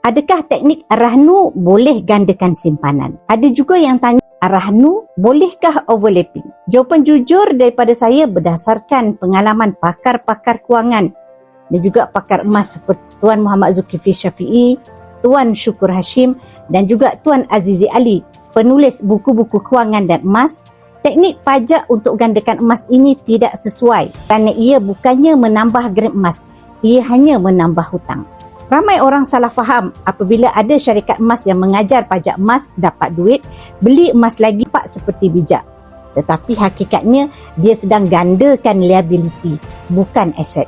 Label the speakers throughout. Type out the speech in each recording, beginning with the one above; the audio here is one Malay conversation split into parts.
Speaker 1: adakah teknik Rahnu boleh gandakan simpanan? Ada juga yang tanya, Rahnu bolehkah overlapping? Jawapan jujur daripada saya berdasarkan pengalaman pakar-pakar kewangan dan juga pakar emas seperti Tuan Muhammad Zulkifli Syafiee, Tuan Syukur Hashim dan juga Tuan Azizi Ali, penulis buku-buku kewangan dan emas. Teknik pajak untuk gandakan emas ini tidak sesuai kerana ia bukannya menambah gram emas, ia hanya menambah hutang. Ramai orang salah faham apabila ada syarikat emas yang mengajar pajak emas dapat duit, beli emas lagi pak seperti bijak. Tetapi hakikatnya dia sedang gandakan liability, bukan aset.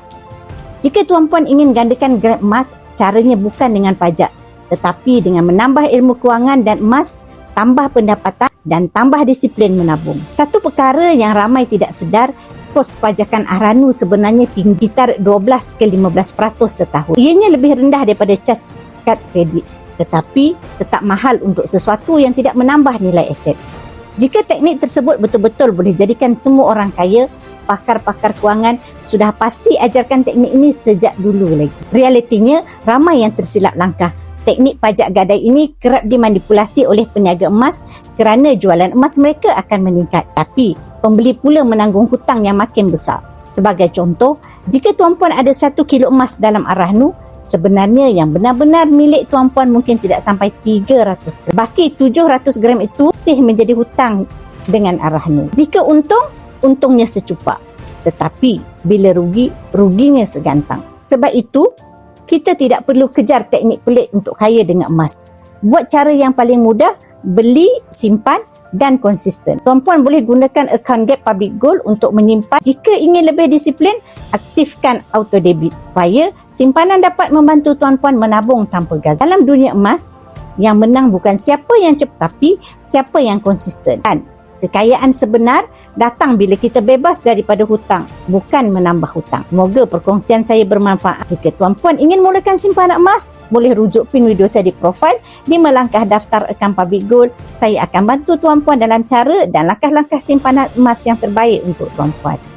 Speaker 1: Jika tuan-puan ingin gandakan gram emas, caranya bukan dengan pajak, tetapi dengan menambah ilmu kewangan dan emas, tambah pendapatan dan tambah disiplin menabung. Satu perkara yang ramai tidak sedar, kos pajakan Rahnu sebenarnya tinggi sekitar 12 ke 15% setahun. Ianya lebih rendah daripada caj kad kredit, tetapi tetap mahal untuk sesuatu yang tidak menambah nilai aset. Jika teknik tersebut betul-betul boleh jadikan semua orang kaya, pakar-pakar kewangan sudah pasti ajarkan teknik ini sejak dulu lagi. Realitinya, ramai yang tersilap langkah. Teknik pajak gadai ini kerap dimanipulasi oleh peniaga emas kerana jualan emas mereka akan meningkat. Tapi, pembeli pula menanggung hutang yang makin besar. Sebagai contoh, jika tuan-puan ada 1 kilo emas dalam Rahnu, sebenarnya yang benar-benar milik tuan-puan mungkin tidak sampai 300 gram. Baki 700 gram itu masih menjadi hutang dengan Rahnu. Jika untung, untungnya secupak. Tetapi, bila rugi, ruginya segantang. Sebab itu, kita tidak perlu kejar teknik pelik untuk kaya dengan emas. Buat cara yang paling mudah, beli, simpan dan konsisten. Tuan-puan boleh gunakan account Gap Public Gold untuk menyimpan. Jika ingin lebih disiplin, aktifkan auto debit supaya simpanan dapat membantu tuan-puan menabung tanpa gagal. Dalam dunia emas, yang menang bukan siapa yang cepat, tapi siapa yang konsisten. Dan kekayaan sebenar datang bila kita bebas daripada hutang, bukan menambah hutang. Semoga perkongsian saya bermanfaat. Jika tuan-puan ingin mulakan simpanan emas, boleh rujuk pin video saya di profil. 5 langkah daftar akaun Public Gold. Saya akan bantu tuan-puan dalam cara dan langkah-langkah simpanan emas yang terbaik untuk tuan-puan.